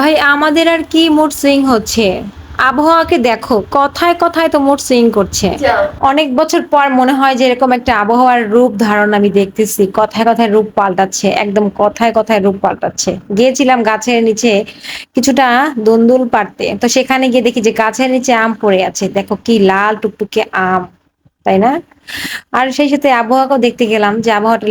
ভাই আমাদের আর কি মুড সুইং হচ্ছে। আবহাওয়াকে দেখো, কথায় কথায় তো মুড সুইং করছে। অনেক বছর পর মনে হয় যে এরকম একটা আবহাওয়ার রূপ ধারণ আমি দেখতেছি, কথায় কথায় রূপ পাল্টাচ্ছে, একদম কথায় কথায় রূপ পাল্টাচ্ছে। গিয়েছিলাম গাছের নিচে কিছুটা দুন্দুল পাড়তে, তো সেখানে গিয়ে দেখি যে গাছের নিচে আম পড়ে আছে, দেখো কি লাল টুকটুকে আম, তাই না? আর সেই সাথে আবহাওয়াকেও দেখতে গেলাম যে আবহাওয়াটা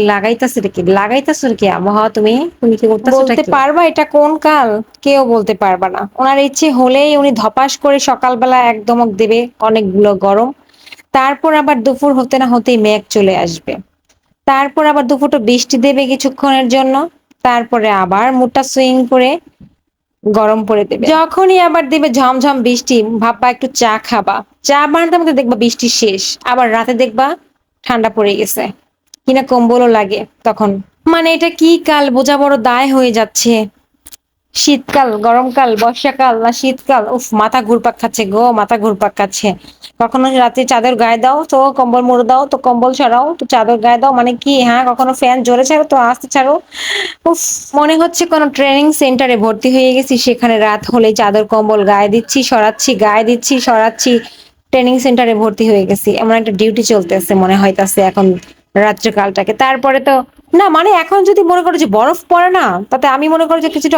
লাগাইতেছো কি আবহাওয়া, তুমি তুমি কি করতেছো, বলতে পারবা এটা কোন কাল? কেউ বলতে পারবা না। ওনার ইচ্ছে হলেই উনি ধপাস করে সকালবেলা এক ধমক দেবে, অনেকগুলো গরম, তারপর আবার দুপুর হতে না হতেই মেঘ চলে আসবে, তারপর আবার দুপুরটা বৃষ্টি দেবে কিছুক্ষণের জন্য, তারপরে আবার মুডটা সুইং করে গরম করে দেবে। যখনই আবার দেবে ঝমঝম বৃষ্টি, ভাববা একটু চা খাবা, চা বানাতে মধ্যে দেখবা বৃষ্টি শেষ, আবার রাতে দেখবা ঠান্ডা পড়ে গেছে, কিনা কম্বলও লাগে তখন। মানে এটা কি কাল বোঝা বড় দায় হয়ে যাচ্ছে। শীতকাল, গরমকাল, বর্ষাকাল না শীতকাল, উফ মাথা ঘুরপাক খাচ্ছে গো, মাথা ঘুরপাক খাচ্ছে। কখনো রাতে চাদর গায়ে দাও তো কম্বল মুড়ে দাও, তো কম্বল ছাড়াও তো চাদর গায়ে দাও, মানে কি? হ্যাঁ, কখনো ফ্যান জোরে ছাড়ো তো আস্তে ছাড়ো। উফ, মনে হচ্ছে কোনো ট্রেনিং সেন্টারে ভর্তি হয়ে গেছি, সেখানে রাত হলেই চাদর কম্বল গায়ে দিচ্ছি সরাচ্ছি, গায়ে দিচ্ছি সরাচ্ছি। ট্রেনিং সেন্টারে ভর্তি হয়ে গেছি, এমন একটা ডিউটি চলতেছে মনে হইতাছে এখন রাত্রিকালটাকে। তারপরে তো না, মানে এখন যদি মনে করো যে বরফ পড়ে না, তাতে আমি মনে করো যে কিছুটা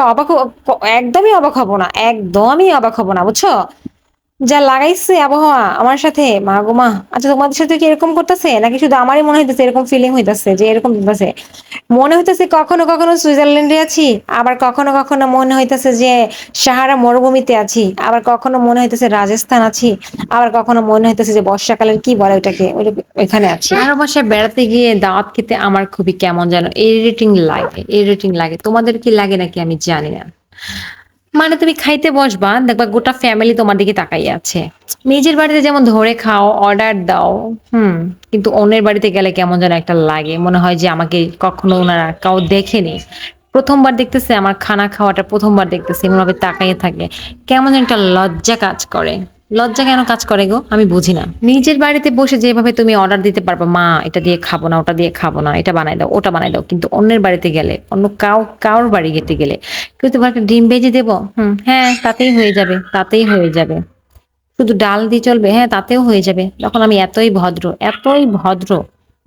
একদমই অবাক হব না, একদমই অবাক হব না, বুঝছো? যা লাগাইছে আবহাওয়া আমার সাথে, মা গো মা। আচ্ছা, তোমাদের সাথে কি এরকম করতেছে নাকি শুধু আমারই মনে হইতেছে, এরকম ফিলিং হইতেছে যে এরকম হইতেছে? মনে হইতেছে কখনো কখনো সুইজারল্যান্ডে আছি, আবার কখনো কখনো মনে হইতেছে যে সাহারা মরুভূমিতে আছি, আবার কখনো মনে হইতেছে রাজস্থান আছি, আবার কখনো মনে হইতেছে যে বর্ষাকালের কি বলে ওইটাকে, ওইখানে আছি। আর বাসায় বেড়াতে গিয়ে দাওয়াত খেতে আমার খুবই কেমন যেন ইরিটেটিং লাগে, ইরিটেটিং লাগে। তোমাদের কি লাগে নাকি আমি জানি না। মানে তুমি খাইতে বসবা, দেখবা গোটা ফ্যামিলি তোমার দিকে তাকাইয়ে আছে। নিজের বাড়িতে যেমন ধরে খাও, অর্ডার দাও, কিন্তু অন্যের বাড়িতে গেলে কেমন যেন একটা লাগে, মনে হয় যে আমাকে কখনো ওনারা কাউ দেখেনি, প্রথমবার দেখতেছে আমার খানা খাওয়াটা, প্রথমবার দেখতেছে, এমন ভাবে তাকাইয়ে থাকে, কেমন যেন একটা লজ্জা কাজ করে। লজ্জা কেন কাজ করে গো, আমি বুঝি না। নিজের বাড়িতে বসে যেভাবে তুমি অর্ডার দিতে পারবা, মা এটা দিয়ে খাবো না, ওটা দিয়ে খাবো না, এটা বানাই দাও, ওটা বানাই দাও, কিন্তু অন্যের বাড়িতে গেলে, অন্য কারোর বাড়ি যেতে গেলে, কেউ তোমার একটা ডিম ভেজে দেবো, হ্যাঁ তাতেই হয়ে যাবে, তাতেই হয়ে যাবে। শুধু ডাল দিয়ে চলবে, হ্যাঁ তাতেও হয়ে যাবে। তখন আমি এতই ভদ্র, এতই ভদ্র,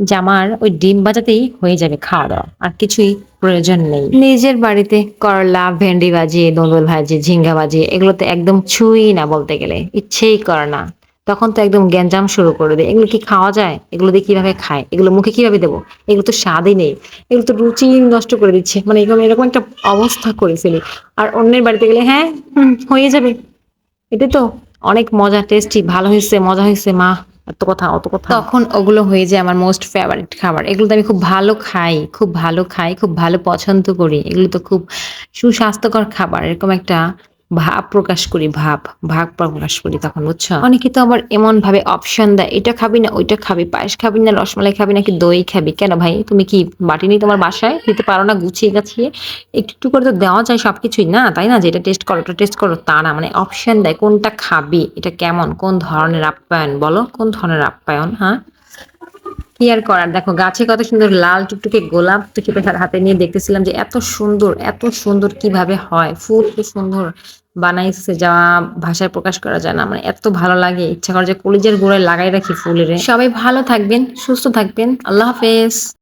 যে আমার ওই ডিম ভাজাতেই হয়ে যাবে খাওয়া দাওয়া, আর কিছুই প্রয়োজন নেই। নিজের বাড়িতে করলা, ভেন্ডি ভাজি, দোলদোল ভাজি, ঝিঙ্গা ভাজি, এগুলোতে একদম ছুঁই না, বলতে গেলে ইচ্ছেই করে না। তখন তো একদম গ্যাঞ্জাম শুরু করে দেয়, এগুলো কি খাওয়া যায়, এগুলো দিয়ে কিভাবে খায়, এগুলো মুখে কিভাবে দেবো, এগুলো তো স্বাদই নেই, এগুলো তো রুচি নষ্ট করে দিচ্ছে, মানে এরকম এরকম একটা অবস্থা করে ফেলি। আর অন্যের বাড়িতে গেলে হ্যাঁ, হয়ে যাবে, এটা তো অনেক মজা, টেস্টি, ভালো হয়েছে, মজা হয়েছে মা, এত কথা অত কথা, তখন ওগুলো হয়ে যায় আমার মোস্ট ফেভারিট খাবার। এগুলো তো আমি খুব ভালো খাই, খুব ভালো খাই, খুব ভালো পছন্দ করি, এগুলো তো খুব সুস্বাস্থ্যকর খাবার, এরকম একটা ভাব প্রকাশ করি, ভাগ প্রকাশ করি তখন, বুঝছো? অনেকে তো আবার এমন ভাবে অপশন দেয়, এটা খাবি না ওইটা খাবি, পায়েস খাবি না রসমালাই খাবি নাকি দই খাবি। কেন ভাই, তুমি কি বাটি নেই তোমার বাসায়, দিতে পারো না গুছিয়ে গাছিয়ে? একটু একটু করে তো দেওয়া যায় সবকিছুই, না তাই না, যে এটা টেস্ট করো, ওটা টেস্ট করো, তা না, মানে অপশন দেয় কোনটা খাবি, এটা কেমন, কোন ধরনের আপ্যায়ন, বলো কোন ধরনের আপ্যায়ন, হ্যাঁ? কি আর করার, দেখো গাছে কত সুন্দর লাল টুকটুকে গোলাপ তো খেপে হাতে নিয়ে দেখতেছিলাম যে এত সুন্দর, এত সুন্দর কিভাবে হয়, ফুল কি সুন্দর বানাইছে, যা ভাষায় প্রকাশ করা যায় না, মানে এত ভালো লাগে, ইচ্ছা করে যে কলিজার গোড়ায় লাগাই রাখি ফুলের। সবাই ভালো থাকবেন, সুস্থ থাকবেন, আল্লাহ হাফেজ।